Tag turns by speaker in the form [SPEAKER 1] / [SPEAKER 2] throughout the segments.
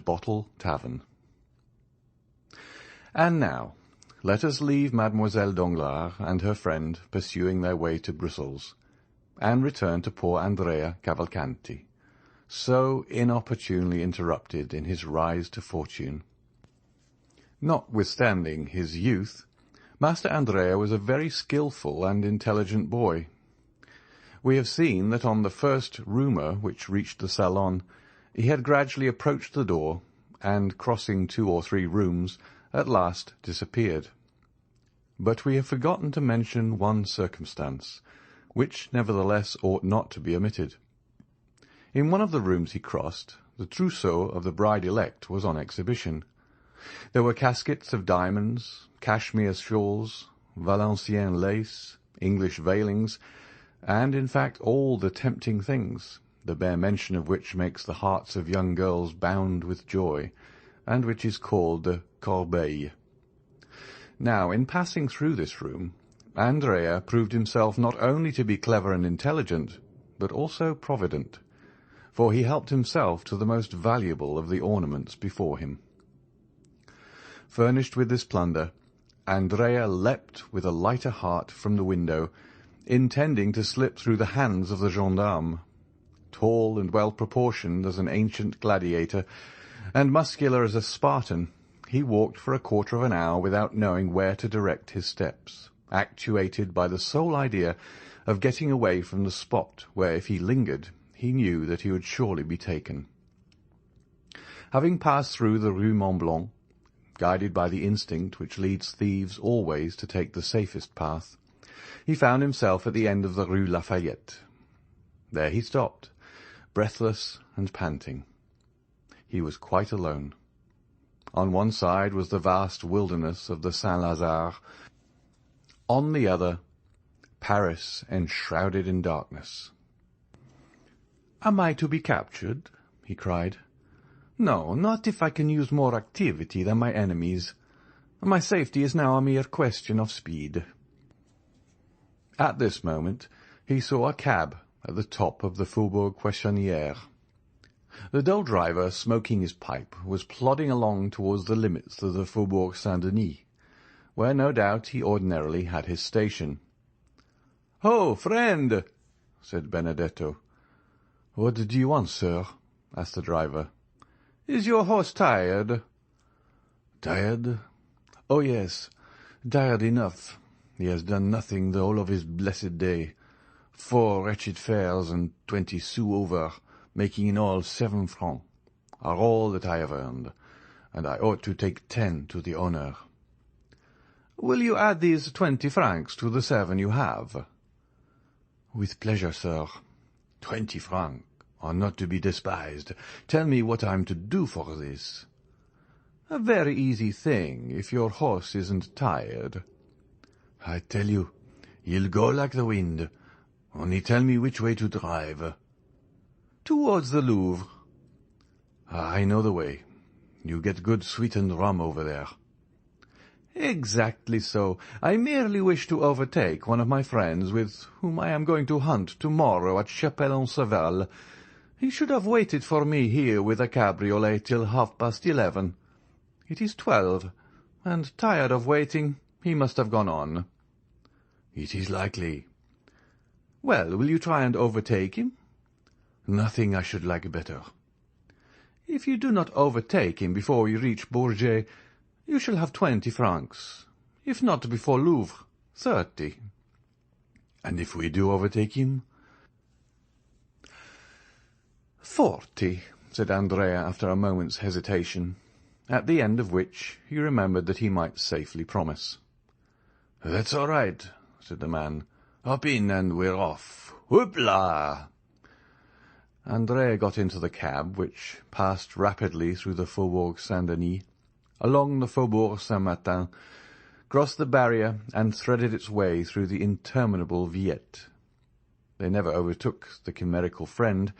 [SPEAKER 1] Bottle Tavern. And now, let us leave Mademoiselle Danglars and her friend pursuing their way to Brussels, and return to poor Andrea Cavalcanti, so inopportunely interrupted in his rise to fortune. Notwithstanding his youth, Master Andrea was a very skilful and intelligent boy. We have seen that on the first rumour which reached the salon, he had gradually approached the door, and, crossing 2 or 3 rooms, at last disappeared. But we have forgotten to mention one circumstance, which nevertheless ought not to be omitted. In one of the rooms he crossed, the trousseau of the bride-elect was on exhibition. There were caskets of diamonds, cashmere shawls, Valenciennes lace, English veilings, and in fact all the tempting things, the bare mention of which makes the hearts of young girls bound with joy, and which is called the corbeille. Now, in passing through this room, Andrea proved himself not only to be clever and intelligent, but also provident, for he helped himself to the most valuable of the ornaments before him. Furnished with this plunder, Andrea leapt with a lighter heart from the window, intending to slip through the hands of the gendarme. Tall and well-proportioned as an ancient gladiator, and muscular as a Spartan, he walked for a quarter of an hour without knowing where to direct his steps, actuated by the sole idea of getting away from the spot where, if he lingered, he knew that he would surely be taken. Having passed through the Rue Mont Blanc, guided by the instinct which leads thieves always to take the safest path, he found himself at the end of the Rue Lafayette. There he stopped, breathless and panting. He was quite alone. On one side was the vast wilderness of the Saint-Lazare. On the other, Paris enshrouded in darkness. "Am I to be captured?" he cried. "No, not if I can use more activity than my enemies. My safety is now a mere question of speed." At this moment he saw a cab at the top of the Faubourg Poissonnière. The dull driver, smoking his pipe, was plodding along towards the limits of the Faubourg Saint-Denis, where no doubt he ordinarily had his station. "Ho, friend!" said Benedetto. "What do you want, sir?" asked the driver. "Is your horse tired?" "Tired? Oh, yes, tired enough. He has done nothing the whole of his blessed day. 4 wretched fares and 20 sous over, making in all 7 francs, are all that I have earned, and I ought to take 10 to the owner." "Will you add these 20 francs to the 7 you have?" "With pleasure, sir. 20 francs are not to be despised. Tell me what I am to do for this." "A very easy thing, if your horse isn't tired." "I tell you, he'll go like the wind. Only tell me which way to drive." "Towards the Louvre." "I know the way. You get good sweetened rum over there." "Exactly so. I merely wish to overtake one of my friends with whom I am going to hunt tomorrow at Chapelle-en-Serval. He should have waited for me here with a cabriolet till 11:30. It is 12, and, tired of waiting, he must have gone on." "It is likely." "Well, will you try and overtake him?" "Nothing I should like better." "If you do not overtake him before you reach Bourget, you shall have 20 francs. If not before Louvre, 30. "And if we do overtake him?" 40, said Andrea after a moment's hesitation, at the end of which he remembered that he might safely promise.
[SPEAKER 2] "That's all right," said the man. "Hop in and we're off. Whoop-la!"
[SPEAKER 1] Andrea got into the cab, which passed rapidly through the Faubourg Saint-Denis, along the Faubourg Saint-Martin, crossed the barrier, and threaded its way through the interminable Villette. They never overtook the chimerical friend,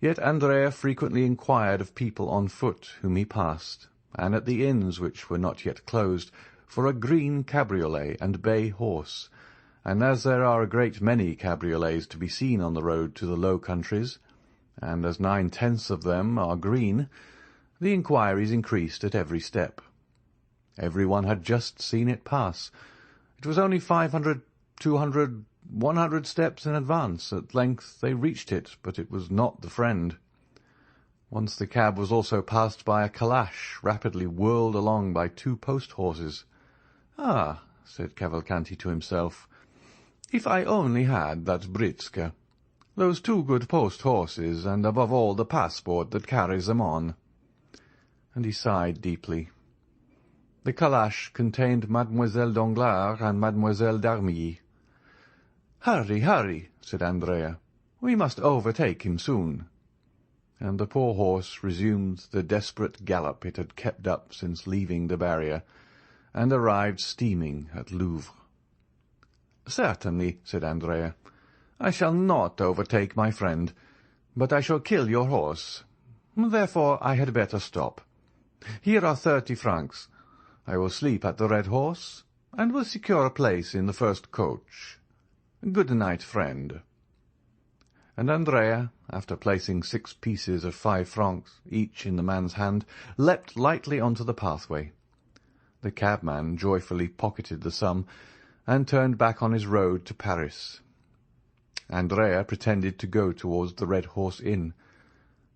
[SPEAKER 1] yet Andrea frequently inquired of people on foot whom he passed, and at the inns which were not yet closed, for a green cabriolet and bay horse, and as there are a great many cabriolets to be seen on the road to the Low Countries, and as 9/10 of them are green, The inquiries increased at every step. Every one had just seen it pass. It was only 500, 200, 100 steps in advance. At length they reached it, but it was not the friend. Once the cab was also passed by a calash, rapidly whirled along by 2 post-horses. "Ah," said Cavalcanti to himself, "if I only had that britska, those 2 good post-horses, and above all the passport that carries them on." And he sighed deeply. The calash contained Mademoiselle Danglars and Mademoiselle d'Armilly. "Hurry, hurry," said Andrea. "We must overtake him soon." And the poor horse resumed the desperate gallop it had kept up since leaving the barrier, and arrived steaming at Louvres. "Certainly," said Andrea. "I shall not overtake my friend, but I shall kill your horse. Therefore I had better stop. Here are 30 francs. I will sleep at the Red Horse, and will secure a place in the first coach. Good night, friend." And Andrea, after placing 6 pieces of 5 francs each in the man's hand, leapt lightly onto the pathway. The cabman joyfully pocketed the sum, and turned back on his road to Paris. Andrea pretended to go towards the Red Horse Inn,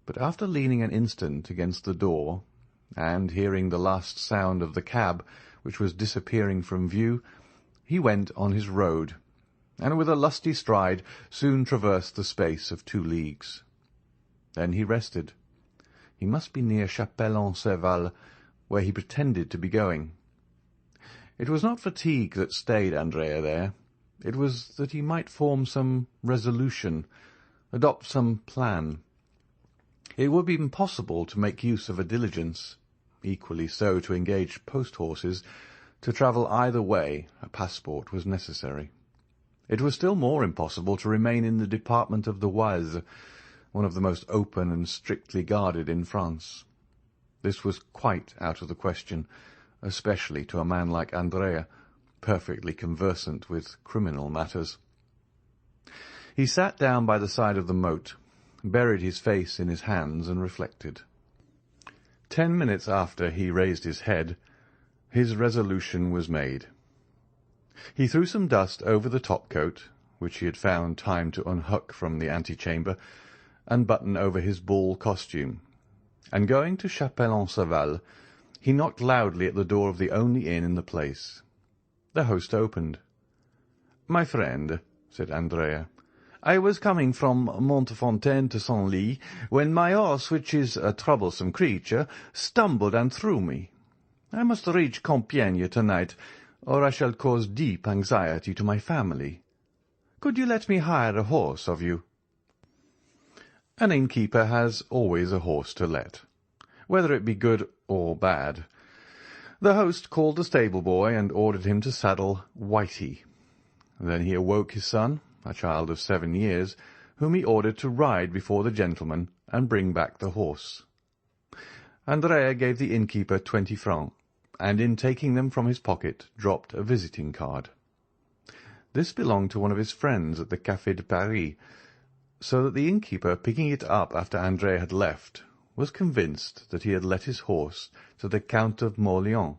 [SPEAKER 1] but after leaning an instant against the door, and hearing the last sound of the cab, which was disappearing from view, he went on his road, and with a lusty stride soon traversed the space of 2 leagues. Then he rested. He must be near Chapelle-en-Serval, where he pretended to be going. It was not fatigue that stayed Andrea there. It was that he might form some resolution, adopt some plan. It would be impossible to make use of a diligence, equally so to engage post-horses. To travel either way a passport was necessary. It was still more impossible to remain in the department of the Oise, one of the most open and strictly guarded in France. This was quite out of the question, especially to a man like Andrea, perfectly conversant with criminal matters. He sat down by the side of the moat, buried his face in his hands, and reflected. 10 minutes after he raised his head, his resolution was made. He threw some dust over the top-coat, which he had found time to unhook from the antechamber, and button over his ball costume, and going to Chapelle-en-Serval, he knocked loudly at the door of the only inn in the place. The host opened. "My friend," said Andrea, "I was coming from Montfontaine to Senlis, when my horse, which is a troublesome creature, stumbled and threw me. I must reach Compiègne to-night, or I shall cause deep anxiety to my family. Could you let me hire a horse of you?" An innkeeper has always a horse to let, whether it be good or bad. The host called the stable-boy and ordered him to saddle Whitey. Then he awoke his son, a child of 7 years, whom he ordered to ride before the gentleman and bring back the horse. Andrea gave the innkeeper 20 francs, and in taking them from his pocket dropped a visiting card. This belonged to one of his friends at the Café de Paris, so that the innkeeper, picking it up after Andrea had left, was convinced that he had let his horse to the Count of Mauléon,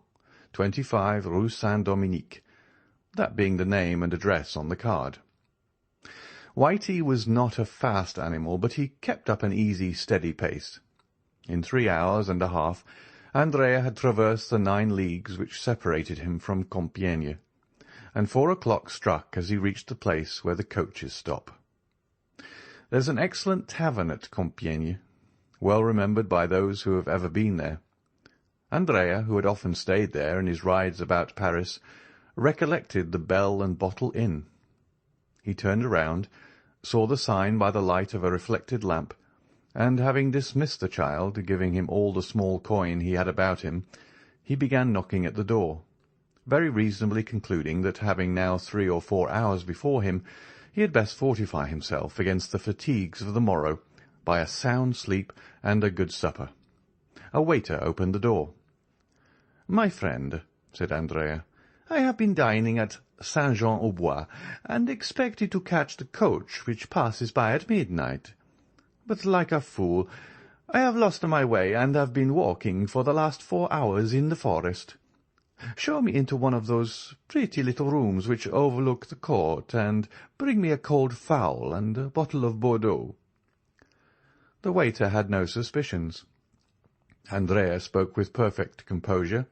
[SPEAKER 1] 25 Rue Saint-Dominique, that being the name and address on the card. Whitey was not a fast animal, but he kept up an easy, steady pace. In 3 hours and a half, Andrea had traversed the 9 leagues which separated him from Compiègne, and 4 o'clock struck as he reached the place where the coaches stop. There's an excellent tavern at Compiègne, well remembered by those who have ever been there. Andrea, who had often stayed there in his rides about Paris, recollected the Bell and Bottle Inn. He turned around, saw the sign by the light of a reflected lamp, and having dismissed the child, giving him all the small coin he had about him, he began knocking at the door, very reasonably concluding that, having now 3 or 4 hours before him, he had best fortify himself against the fatigues of the morrow by a sound sleep and a good supper. A waiter opened the door. "My friend," said Andrea, "I have been dining at Saint-Jean-au-Bois, and expected to catch the coach which passes by at midnight. But, like a fool, I have lost my way, and have been walking for the last 4 hours in the forest. Show me into one of those pretty little rooms which overlook the court, and bring me a cold fowl and a bottle of Bordeaux." The waiter had no suspicions. Andrea spoke with perfect composure.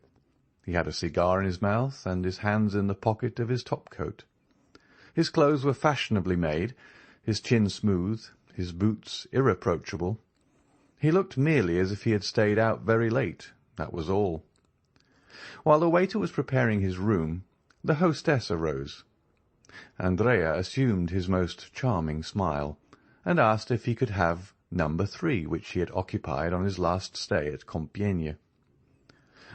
[SPEAKER 1] He had a cigar in his mouth, and his hands in the pocket of his top-coat. His clothes were fashionably made, his chin smooth, his boots irreproachable. He looked merely as if he had stayed out very late, that was all. While the waiter was preparing his room, the hostess arose. Andrea assumed his most charming smile, and asked if he could have number 3, which he had occupied on his last stay at Compiègne.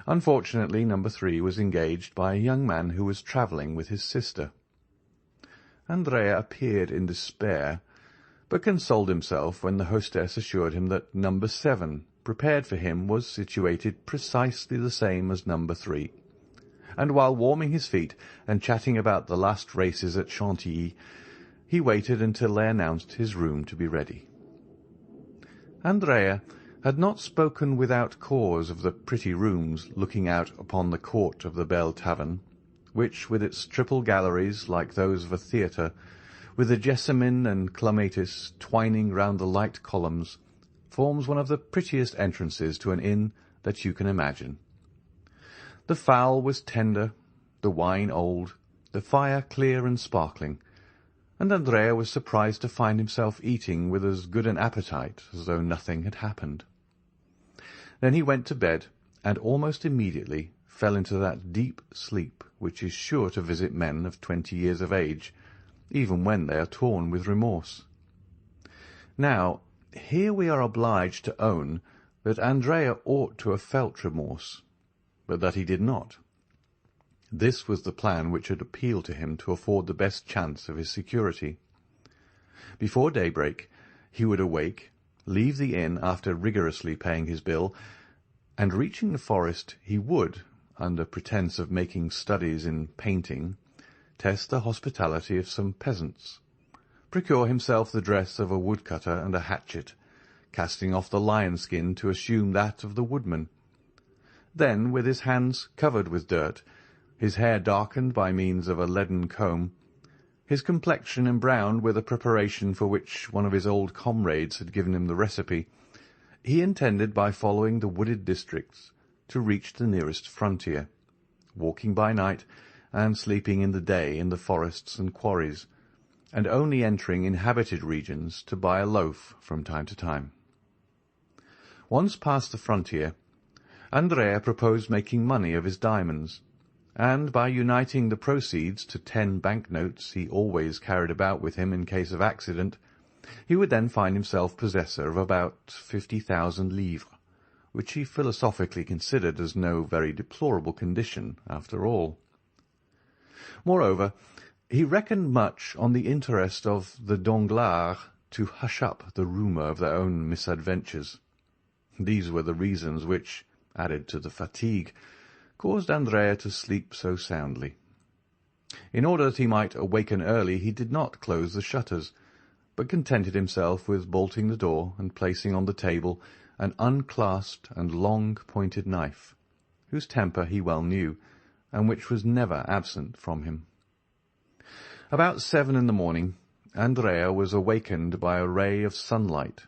[SPEAKER 1] Unfortunately, number 3 was engaged by a young man who was travelling with his sister. Andrea appeared in despair, but consoled himself when the hostess assured him that number 7, prepared for him, was situated precisely the same as number 3, and while warming his feet and chatting about the last races at Chantilly, he waited until they announced his room to be ready. Andrea had not spoken without cause of the pretty rooms looking out upon the court of the Belle Taverne, which, with its triple galleries like those of a theatre, with the jessamine and clematis twining round the light columns, forms one of the prettiest entrances to an inn that you can imagine. The fowl was tender, the wine old, the fire clear and sparkling, and Andrea was surprised to find himself eating with as good an appetite as though nothing had happened. Then he went to bed, and almost immediately fell into that deep sleep which is sure to visit men of 20 years of age, even when they are torn with remorse. Now, here we are obliged to own that Andrea ought to have felt remorse, but that he did not. This was the plan which had appealed to him to afford the best chance of his security. Before daybreak he would awake, leave the inn after rigorously paying his bill, and reaching the forest he would, under pretence of making studies in painting, test the hospitality of some peasants, procure himself the dress of a woodcutter and a hatchet, casting off the lion-skin to assume that of the woodman. Then, with his hands covered with dirt, his hair darkened by means of a leaden comb, his complexion embrowned with a preparation for which one of his old comrades had given him the recipe, he intended, by following the wooded districts, to reach the nearest frontier, walking by night and sleeping in the day in the forests and quarries, and only entering inhabited regions to buy a loaf from time to time. Once past the frontier, Andrea proposed making money of his diamonds, and by uniting the proceeds to 10 banknotes he always carried about with him in case of accident, he would then find himself possessor of about 50,000 livres, which he philosophically considered as no very deplorable condition after all. Moreover, he reckoned much on the interest of the Danglars to hush up the rumour of their own misadventures. These were the reasons which, added to the fatigue, caused Andrea to sleep so soundly. In order that he might awaken early, he did not close the shutters, but contented himself with bolting the door and placing on the table an unclasped and long-pointed knife, whose temper he well knew, and which was never absent from him. About 7 in the morning, Andrea was awakened by a ray of sunlight,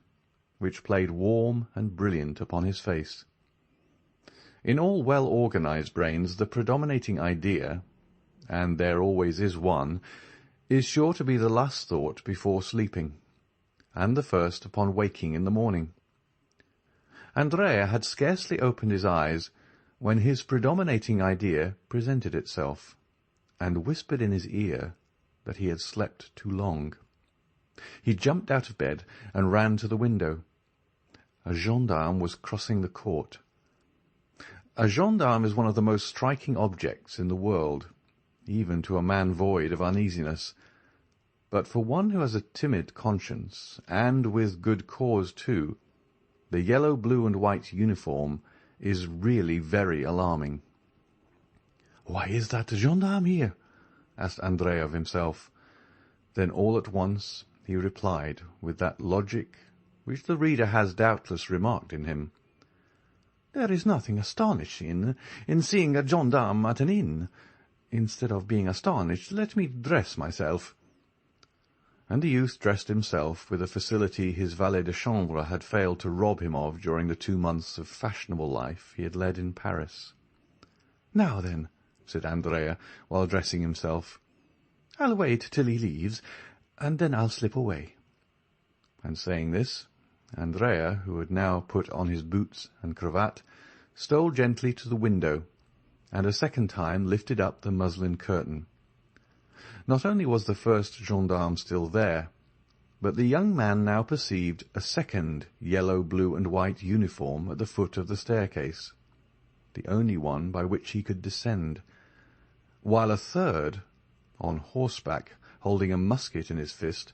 [SPEAKER 1] which played warm and brilliant upon his face. In all well-organized brains the predominating idea, and there always is one, is sure to be the last thought before sleeping, and the first upon waking in the morning. Andrea had scarcely opened his eyes when his predominating idea presented itself, and whispered in his ear that he had slept too long. He jumped out of bed and ran to the window. A gendarme was crossing the court. A gendarme is one of the most striking objects in the world, even to a man void of uneasiness, but for one who has a timid conscience, and with good cause too, the yellow, blue, and white uniform is really very alarming. "Why is that gendarme here?" asked Andrea of himself. Then all at once he replied with that logic which the reader has doubtless remarked in him.
[SPEAKER 2] "There is nothing astonishing in seeing a gendarme at an inn. Instead of being astonished, let me dress myself."
[SPEAKER 1] And the youth dressed himself with a facility his valet de chambre had failed to rob him of during the 2 months of fashionable life he had led in Paris.
[SPEAKER 2] "Now then,"
[SPEAKER 1] said Andrea, while dressing himself,
[SPEAKER 2] "I'll wait till he leaves, and then I'll slip away."
[SPEAKER 1] And saying this, Andrea, who had now put on his boots and cravat, stole gently to the window, and a second time lifted up the muslin curtain. Not only was the first gendarme still there, but the young man now perceived a second yellow, blue, and white uniform at the foot of the staircase, the only one by which he could descend, while a third, on horseback, holding a musket in his fist,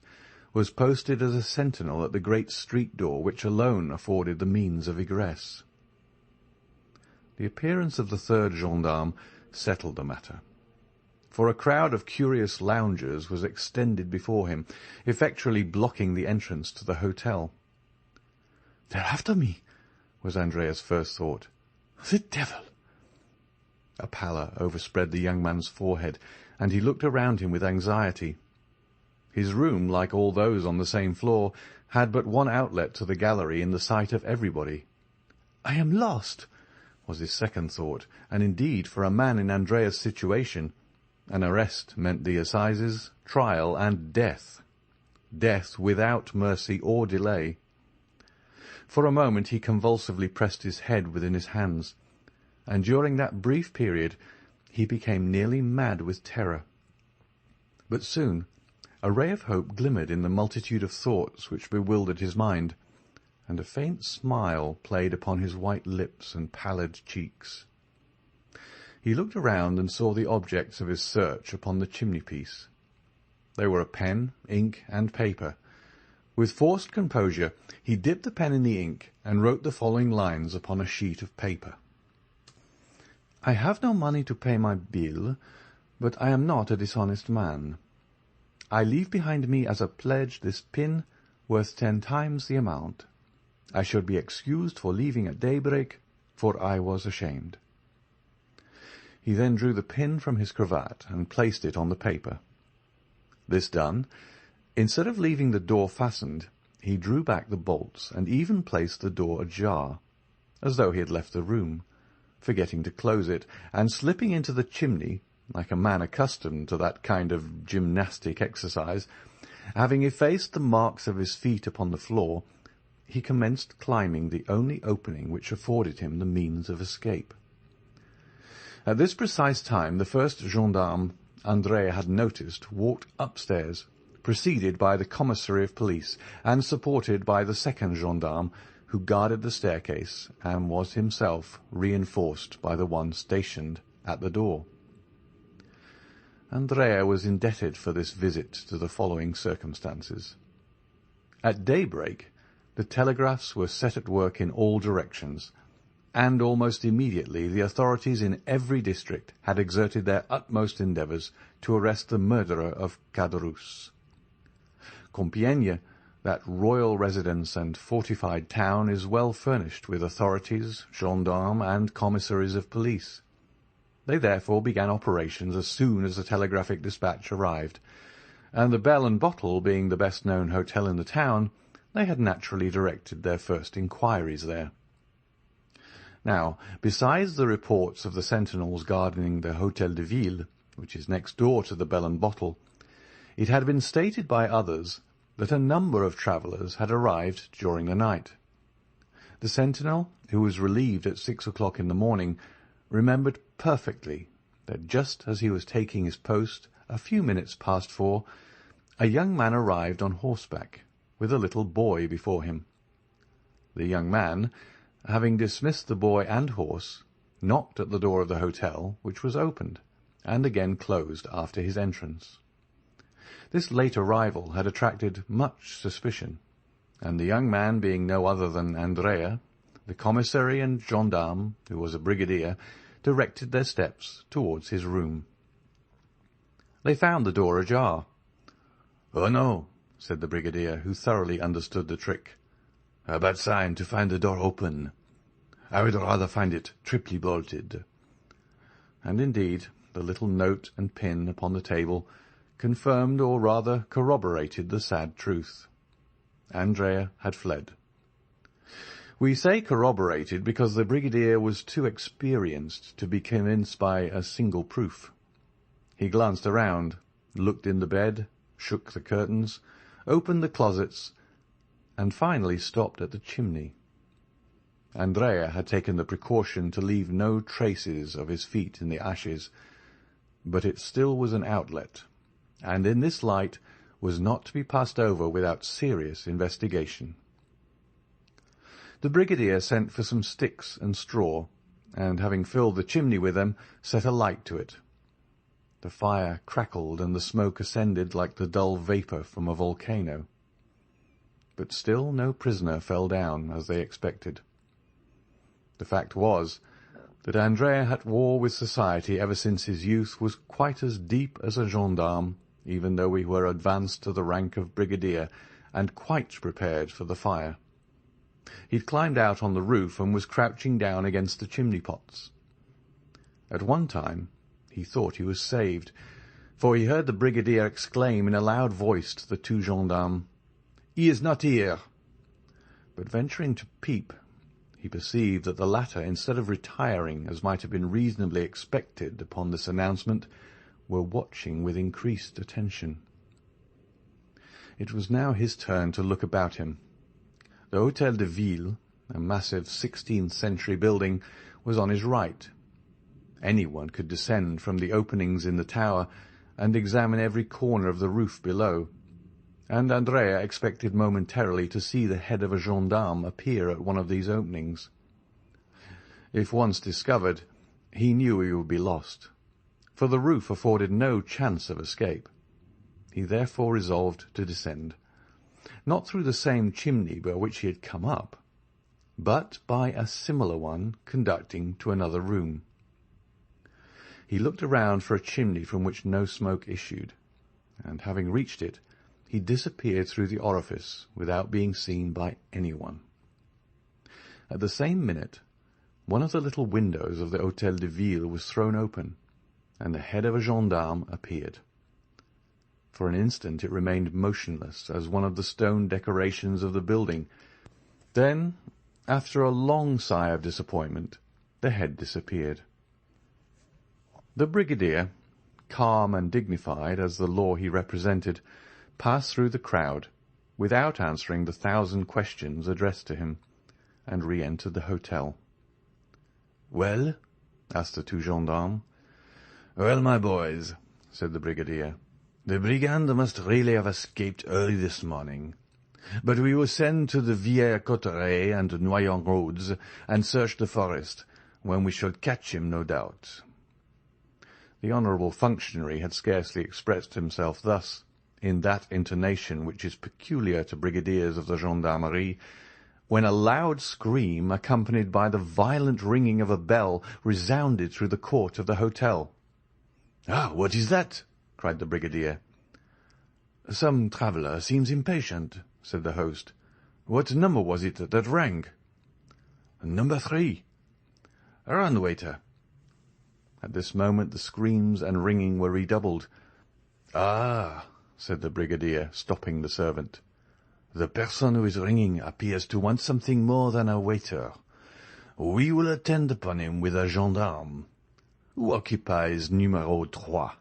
[SPEAKER 1] was posted as a sentinel at the great street door which alone afforded the means of egress. The appearance of the third gendarme settled the matter, for a crowd of curious loungers was extended before him, effectually blocking the entrance to the hotel.
[SPEAKER 2] "They're after me,"
[SPEAKER 1] was Andrea's first thought.
[SPEAKER 2] "The devil!"
[SPEAKER 1] A pallor overspread the young man's forehead, and he looked around him with anxiety. His room, like all those on the same floor, had but one outlet to the gallery in the sight of everybody.
[SPEAKER 2] "I am lost,"
[SPEAKER 1] was his second thought, and indeed, for a man in Andrea's situation, an arrest meant the assizes, trial, and death. Death without mercy or delay. For a moment he convulsively pressed his head within his hands, and during that brief period he became nearly mad with terror. But soon a ray of hope glimmered in the multitude of thoughts which bewildered his mind, and a faint smile played upon his white lips and pallid cheeks. He looked around and saw the objects of his search upon the chimney-piece. They were a pen, ink, and paper. With forced composure he dipped the pen in the ink and wrote the following lines upon a sheet of paper. "I have no money to pay my bill, but I am not a dishonest man. I leave behind me as a pledge this pin worth 10 times the amount. I should be excused for leaving at daybreak, for I was ashamed." He then drew the pin from his cravat and placed it on the paper. This done, instead of leaving the door fastened, he drew back the bolts and even placed the door ajar, as though he had left the room, forgetting to close it, and slipping into the chimney, like a man accustomed to that kind of gymnastic exercise, having effaced the marks of his feet upon the floor, he commenced climbing the only opening which afforded him the means of escape. At this precise time the first gendarme Andrea had noticed walked upstairs, preceded by the commissary of police, and supported by the second gendarme, who guarded the staircase, and was himself reinforced by the one stationed at the door. Andrea was indebted for this visit to the following circumstances. At daybreak the telegraphs were set at work in all directions, and almost immediately the authorities in every district had exerted their utmost endeavours to arrest the murderer of Caderousse. Compiègne, that royal residence and fortified town, is well furnished with authorities, gendarmes, and commissaries of police. They therefore began operations as soon as the telegraphic dispatch arrived, and the Bell and Bottle being the best-known hotel in the town, they had naturally directed their first inquiries there. Now, besides the reports of the sentinels guarding the Hôtel de Ville, which is next door to the Bell and Bottle, it had been stated by others that a number of travellers had arrived during the night. The sentinel, who was relieved at 6 o'clock in the morning, remembered perfectly that just as he was taking his post, a few minutes past 4, a young man arrived on horseback, with a little boy before him. The young man, having dismissed the boy and horse, knocked at the door of the hotel, which was opened, and again closed after his entrance. This late arrival had attracted much suspicion, and the young man being no other than Andrea, the commissary and gendarme, who was a brigadier, directed their steps towards his room. They found the door ajar. "Oh, no," said the brigadier, who thoroughly understood the trick.
[SPEAKER 2] A bad sign to find the door open. I would rather find it triply bolted." And indeed, the little note and pin upon the table confirmed or rather corroborated the sad truth. Andrea had fled. We say corroborated because the brigadier was too experienced to be convinced by a single proof. He glanced around, looked in the bed, shook the curtains, opened the closets, and finally stopped at the chimney. Andrea had taken the precaution to leave no traces of his feet in the ashes, but it still was an outlet, and in this light was not to be passed over without serious investigation. The brigadier sent for some sticks and straw, and having filled the chimney with them, set a light to it. The fire crackled and the smoke ascended like the dull vapour from a volcano. But still no prisoner fell down, as they expected. The fact was that Andrea had war with society ever since his youth was quite as deep as a gendarme, even though we were advanced to the rank of brigadier, and quite prepared for the fire. He'd climbed out on the roof and was crouching down against the chimney-pots. At one time he thought he was saved, for he heard the brigadier exclaim in a loud voice to the two gendarmes, "He is not here!" But venturing to peep, he perceived that the latter, instead of retiring, as might have been reasonably expected upon this announcement, were watching with increased attention. It was now his turn to look about him. The Hôtel de Ville, a massive 16th-century building, was on his right. Anyone could descend from the openings in the tower and examine every corner of the roof below, and Andrea expected momentarily to see the head of a gendarme appear at one of these openings. If once discovered, he knew he would be lost, for the roof afforded no chance of escape. He therefore resolved to descend, not through the same chimney by which he had come up, but by a similar one conducting to another room. He looked around for a chimney from which no smoke issued, and having reached it, he disappeared through the orifice without being seen by anyone. At the same minute, one of the little windows of the Hôtel de Ville was thrown open, and the head of a gendarme appeared. For an instant it remained motionless as one of the stone decorations of the building. Then, after a long sigh of disappointment, the head disappeared. The brigadier, calm and dignified as the law he represented, passed through the crowd, without answering the 1,000 questions addressed to him, and re-entered the hotel. "Well?" asked the two gendarmes. "Well, my boys," said the brigadier, "the brigand must really have escaped early this morning. But we will send to the Villers-Cotterêts and Noyon roads and search the forest, when we shall catch him, no doubt." The honourable functionary had scarcely expressed himself thus, in that intonation which is peculiar to brigadiers of the gendarmerie, when a loud scream, accompanied by the violent ringing of a bell, resounded through the court of the hotel. "Ah, what is that?" cried the brigadier. "Some traveller seems impatient," said the host. "What number was it that rang?" "Number 3. Run, waiter." At this moment the screams and ringing were redoubled. "Ah," said the brigadier, stopping the servant. "The person who is ringing appears to want something more than a waiter. We will attend upon him with a gendarme. Who occupies numéro 3?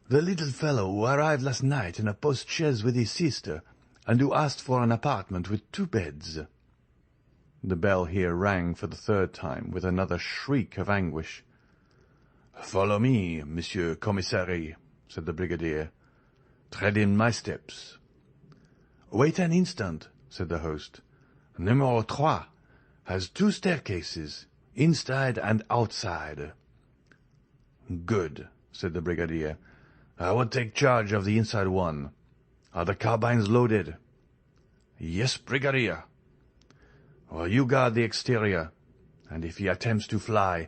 [SPEAKER 2] "The little fellow who arrived last night in a post-chaise with his sister, and who asked for an apartment with 2 beds. The bell here rang for the 3rd time, with another shriek of anguish. "Follow me, Monsieur Commissary," said the brigadier. "Tread in my steps." "Wait an instant," said the host. "Numéro 3 has 2 staircases, inside and outside." "Good," said the brigadier. "I will take charge of the inside one. Are the carbines loaded?" "Yes, brigadier." "Well, you guard the exterior, and if he attempts to fly,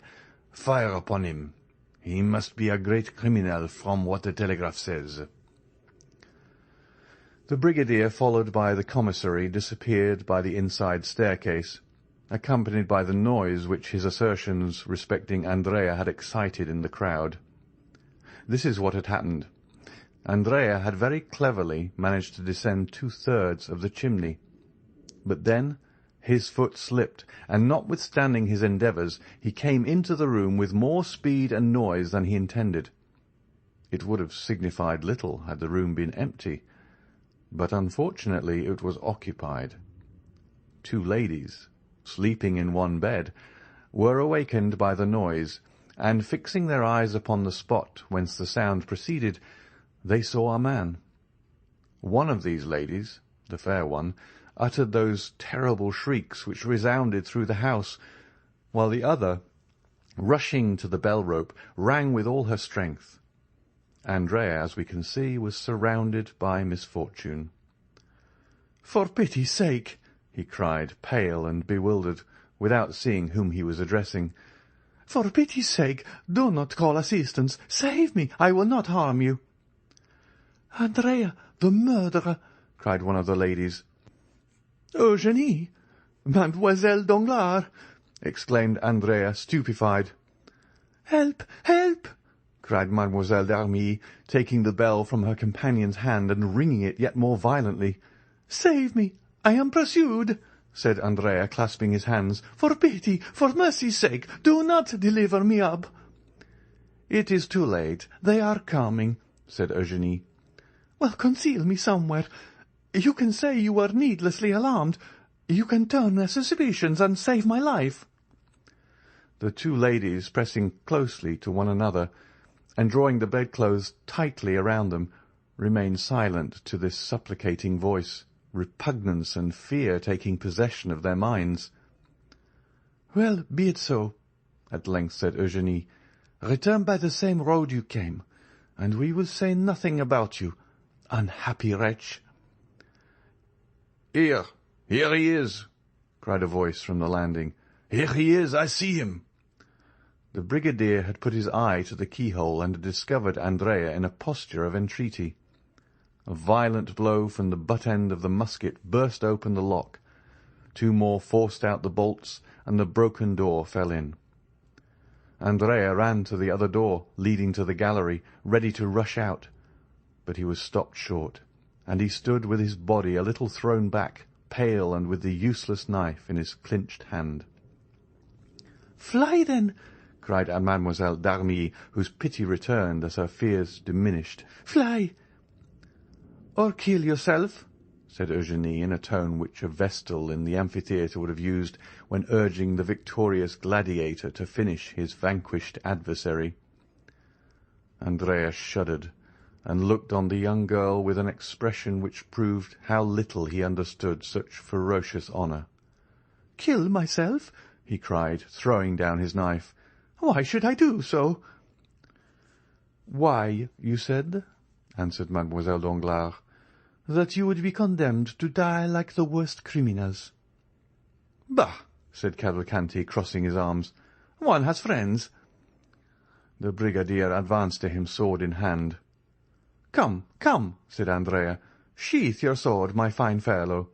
[SPEAKER 2] fire upon him. He must be a great criminal from what the telegraph says."
[SPEAKER 1] The brigadier, followed by the commissary, disappeared by the inside staircase, accompanied by the noise which his assertions respecting Andrea had excited in the crowd. This is what had happened. Andrea had very cleverly managed to descend 2/3 of the chimney, but then his foot slipped, and notwithstanding his endeavours, he came into the room with more speed and noise than he intended. It would have signified little had the room been empty, but unfortunately it was occupied. 2 ladies, sleeping in one bed, were awakened by the noise, and fixing their eyes upon the spot whence the sound proceeded, they saw a man. One of these ladies, the fair one, uttered those terrible shrieks which resounded through the house, while the other, rushing to the bell-rope, rang with all her strength. Andrea, as we can see, was surrounded by misfortune. "For pity's sake!" he cried, pale and bewildered, without seeing whom he was addressing. "For pity's sake, do not call assistance. Save me! I will not harm you." "Andrea, the murderer!" cried one of the ladies. "Eugénie! Mademoiselle Danglars!" exclaimed Andrea, stupefied. "Help! Help!" cried Mademoiselle d'Armilly, taking the bell from her companion's hand and ringing it yet more violently. "Save me! I am pursued!" said Andrea, clasping his hands. "For pity, for mercy's sake, do not deliver me up!" "It is too late. They are coming," said Eugénie. "Well, conceal me somewhere. You can say you were needlessly alarmed. You can turn their suspicions and save my life." The 2 ladies, pressing closely to one another, and drawing the bedclothes tightly around them, remained silent to this supplicating voice, repugnance and fear taking possession of their minds. "Well, be it so," at length said Eugénie. "Return by the same road you came, and we will say nothing about you, unhappy wretch."
[SPEAKER 2] Here he is!" cried a voice from the landing. "Here he is! I see him!"
[SPEAKER 1] The brigadier had put his eye to the keyhole and had discovered Andrea in a posture of entreaty. A violent blow from the butt-end of the musket burst open the lock. 2 more forced out the bolts, and the broken door fell in. Andrea ran to the other door, leading to the gallery, ready to rush out, but he was stopped short, and he stood with his body a little thrown back, pale and with the useless knife in his clinched hand. "Fly, then!" cried Mademoiselle d'Armilly, whose pity returned as her fears diminished. "Fly!" "Or kill yourself," said Eugénie, in a tone which a vestal in the amphitheatre would have used when urging the victorious gladiator to finish his vanquished adversary. Andrea shuddered, and looked on the young girl with an expression which proved how little he understood such ferocious honour. "Kill myself!" he cried, throwing down his knife. "Why should I do so?" "Why, you said," answered Mademoiselle Danglars, "that you would be condemned to die like the worst criminals." "Bah!" said Cavalcanti, crossing his arms. "One has friends." The brigadier advanced to him, sword in hand. "Come, come," said Andrea. "Sheath your sword, my fine fellow.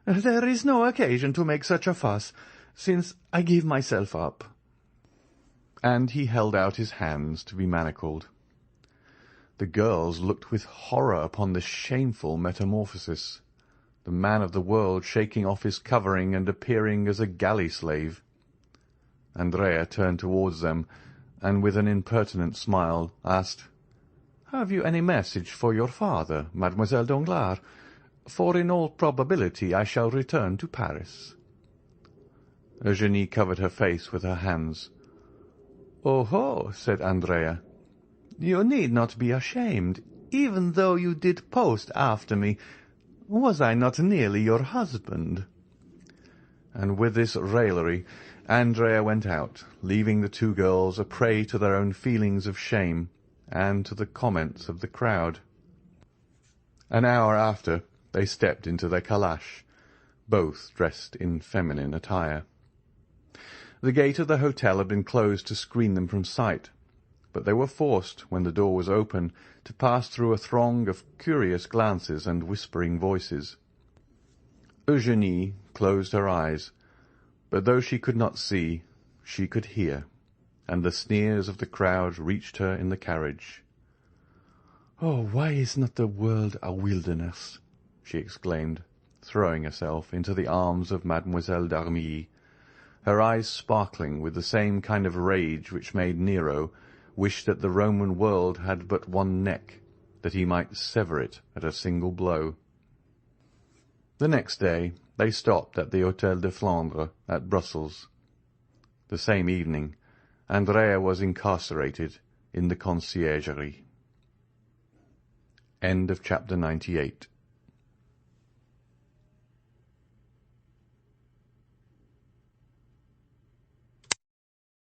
[SPEAKER 1] There is no occasion to make such a fuss, since I give myself up." And he held out his hands to be manacled. The girls looked with horror upon this shameful metamorphosis, the man of the world shaking off his covering and appearing as a galley slave. Andrea turned towards them, and with an impertinent smile asked, "Have you any message for your father, Mademoiselle Danglars? For in all probability I shall return to Paris." Eugénie covered her face with her hands. "Oh-ho!" said Andrea. "You need not be ashamed, even though you did post after me. Was I not nearly your husband?" And with this raillery, Andrea went out, leaving the 2 girls a prey to their own feelings of shame and to the comments of the crowd. An hour after, they stepped into their calash, both dressed in feminine attire. The gate of the hotel had been closed to screen them from sight, but they were forced, when the door was open, to pass through a throng of curious glances and whispering voices. Eugénie closed her eyes, but though she could not see, she could hear, and the sneers of the crowd reached her in the carriage. "Oh, why is not the world a wilderness?" she exclaimed, throwing herself into the arms of Mademoiselle d'Armilly, her eyes sparkling with the same kind of rage which made Nero wish that the Roman world had but one neck, that he might sever it at a single blow. The next day they stopped at the Hôtel de Flandre at Brussels. The same evening Andrea was incarcerated in the Conciergerie. End of chapter 98.